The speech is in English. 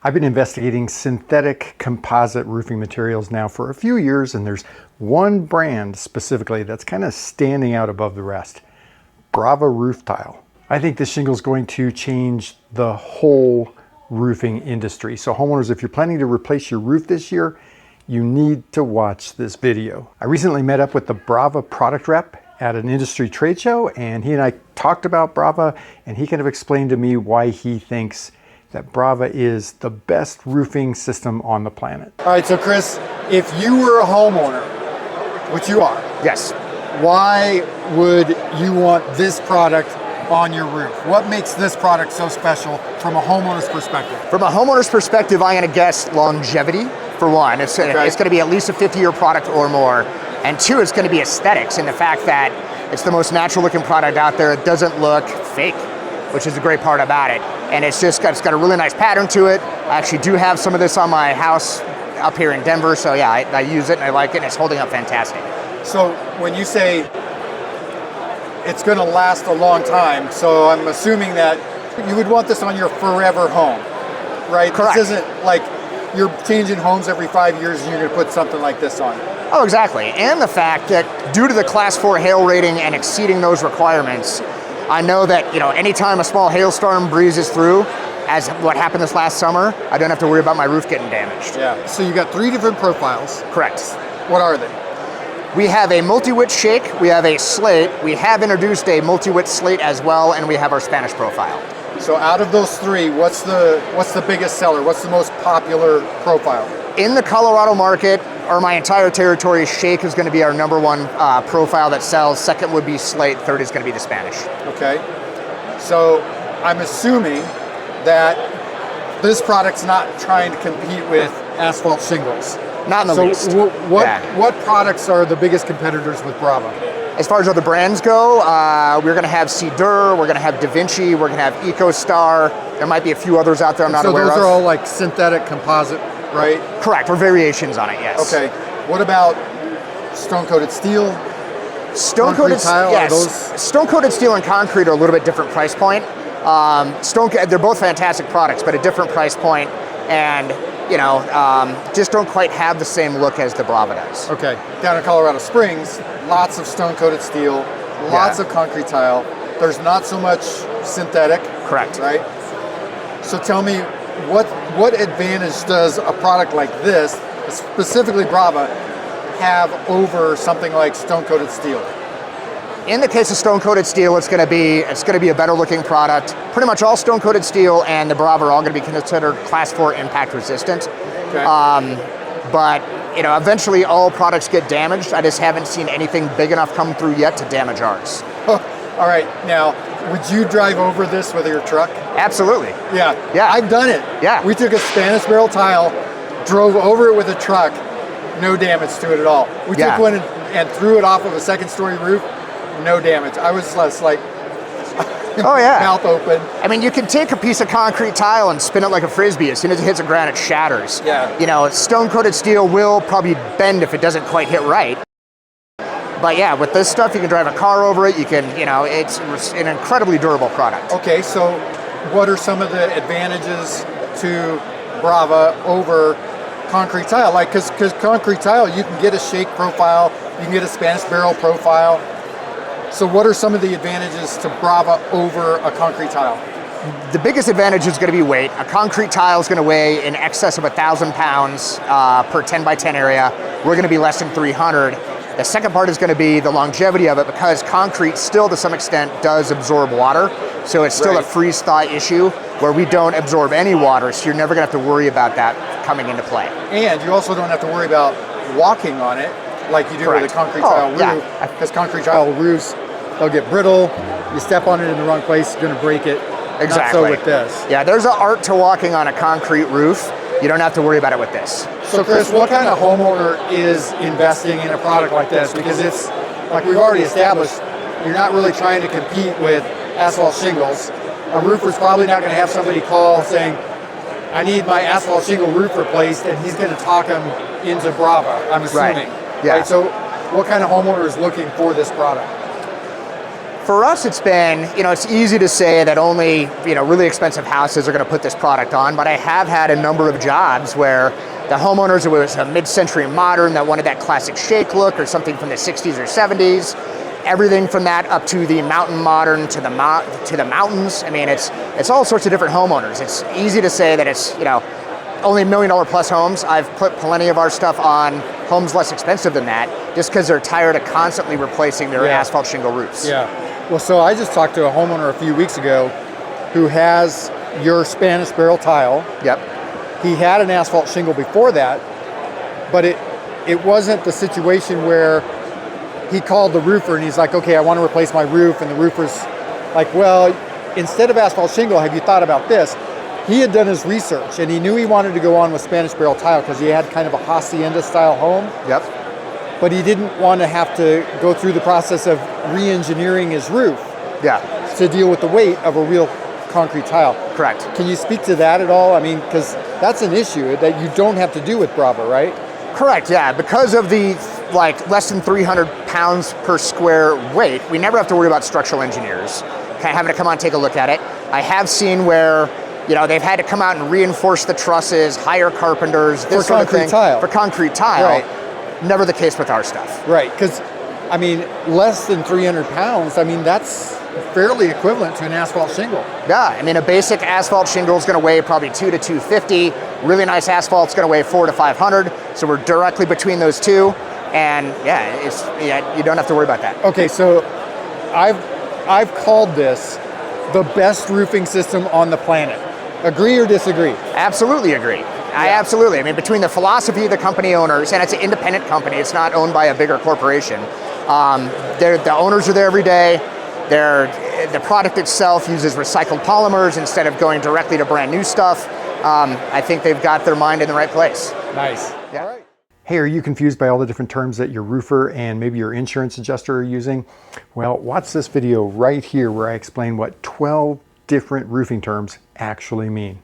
I've been investigating synthetic composite roofing materials now for a few years, and there's one brand specifically that's kind of standing out above the rest. Brava roof tile. I think this shingle is going to change the whole roofing industry. So homeowners, if you're planning to replace your roof this year, you need to watch this video. I recently met up with the Brava product rep at an industry trade show, and he and I talked about Brava, and he kind of explained to me why he thinks that Brava is the best roofing system on the planet. All right, so Chris, if you were a homeowner, which you are, Yes. why would you want this product on your roof? What makes this product so special from a homeowner's perspective? From a homeowner's perspective, I'm going to guess longevity, for one. It's going to be at least a 50-year product or more. And two, it's going to be aesthetics and the fact that it's the most natural looking product out there. It doesn't look fake, which is a great part about it. And it's got a really nice pattern to it. I actually do have some of this on my house up here in Denver. So yeah, I use it and I like it and it's holding up fantastic. So when you say it's going to last a long time, so I'm assuming that you would want this on your forever home, right? Correct. This isn't like you're changing homes every 5 years and you're going to put something like this on. Oh, exactly. And the fact that due to the Class 4 hail rating and exceeding those requirements, I know that, anytime a small hailstorm breezes through, as what happened this last summer, I don't have to worry about my roof getting damaged. Yeah. So you got 3 different profiles. Correct. What are they? We have a multi-width shake, we have a slate, we have introduced a multi-width slate as well, and we have our Spanish profile. So out of those 3, what's the biggest seller? What's the most popular profile? In the Colorado market, or my entire territory, shake is going to be our number one profile that sells. Second would be slate. Third is going to be the Spanish. Okay. So I'm assuming that this product's not trying to compete with asphalt shingles. Not in the least. So Yeah. what products are the biggest competitors with Brava? As far as other brands go, we're going to have Cedar, we're going to have Da Vinci, we're going to have EcoStar. There might be a few others out there I'm not aware of. So those are all like synthetic composite, right? Correct, or variations on it, yes. Okay. What about stone-coated steel? Stone-coated tile? yes. Are those... Stone-coated steel and concrete are a little bit different price point. They're both fantastic products, but a different price point, and just don't quite have the same look as the Brava does. Okay. Down in Colorado Springs, lots of stone-coated steel, lots of concrete tile. There's not so much synthetic. Correct. Right? So tell me, what advantage does a product like this, specifically Brava, have over something like stone-coated steel? In the case of stone-coated steel, it's going to be a better looking product. Pretty much all stone-coated steel and the Brava are all going to be considered Class 4 impact resistant. Okay. But eventually all products get damaged. I just haven't seen anything big enough come through yet to damage ours. All right, now, would you drive over this with your truck? Absolutely. Yeah. Yeah. I've done it. Yeah. We took a Spanish barrel tile, drove over it with a truck, no damage to it at all. We took one and threw it off of a second-story roof, no damage. I was less like, oh yeah, mouth open. I mean, you can take a piece of concrete tile and spin it like a Frisbee. As soon as it hits the ground, it shatters. Yeah. Stone-coated steel will probably bend if it doesn't quite hit right. But yeah, with this stuff, you can drive a car over it. You can, it's an incredibly durable product. Okay, so what are some of the advantages to Brava over concrete tile? Like, because concrete tile, you can get a shake profile, you can get a Spanish barrel profile. So what are some of the advantages to Brava over a concrete tile? The biggest advantage is going to be weight. A concrete tile is going to weigh in excess of 1,000 pounds per 10 by 10 area. We're going to be less than 300. The second part is going to be the longevity of it, because concrete still to some extent does absorb water. So it's still a freeze-thaw issue where we don't absorb any water, so you're never going to have to worry about that coming into play. And you also don't have to worry about walking on it like you do with a concrete tile roof, because concrete tile roofs, they'll get brittle. You step on it in the wrong place, you're going to break it. Exactly. Not so with this. Yeah, there's an art to walking on a concrete roof. You don't have to worry about it with this. So Chris, what kind of homeowner is investing in a product like this? Because it's, like we've already established, you're not really trying to compete with asphalt shingles. A roofer's probably not going to have somebody call saying, I need my asphalt shingle roof replaced, and he's going to talk them into Brava, I'm assuming. Right. Yeah. Right? So what kind of homeowner is looking for this product? For us, it's been, it's easy to say that only, really expensive houses are going to put this product on, but I have had a number of jobs where the homeowners, it was a mid-century modern that wanted that classic shake look or something from the 60s or 70s. Everything from that up to the mountain modern to the mountains. I mean, it's all sorts of different homeowners. It's easy to say that it's, only $1 million plus homes. I've put plenty of our stuff on homes less expensive than that, just because they're tired of constantly replacing their asphalt shingle roofs. Yeah. Well, so I just talked to a homeowner a few weeks ago who has your Spanish barrel tile. Yep. He had an asphalt shingle before that, but it wasn't the situation where he called the roofer and he's like, okay, I want to replace my roof. And the roofer's like, well, instead of asphalt shingle, have you thought about this? He had done his research and he knew he wanted to go on with Spanish barrel tile because he had kind of a hacienda style home. Yep. But he didn't want to have to go through the process of re-engineering his roof. Yeah. To deal with the weight of a real concrete tile. Correct. Can you speak to that at all? I mean, because that's an issue that you don't have to do with Brava, right? Correct, yeah. Because of the less than 300 pounds per square weight, we never have to worry about structural engineers having to come out and take a look at it. I have seen where they've had to come out and reinforce the trusses, hire carpenters, this sort of thing. Tile. For concrete tile. Right. Never the case with our stuff. Right, because, I mean, less than 300 pounds, I mean, that's fairly equivalent to an asphalt shingle. Yeah, I mean, a basic asphalt shingle is going to weigh probably 2 to 250. Really nice asphalt's going to weigh 400 to 500. So we're directly between those two. And you don't have to worry about that. Okay, so I've called this the best roofing system on the planet. Agree or disagree? Absolutely agree. I mean, between the philosophy of the company owners, and it's an independent company, it's not owned by a bigger corporation. The owners are there every day. The product itself uses recycled polymers instead of going directly to brand new stuff. I think they've got their mind in the right place. Nice. Yeah. All right. Hey, are you confused by all the different terms that your roofer and maybe your insurance adjuster are using? Well, watch this video right here where I explain what 12 different roofing terms actually mean.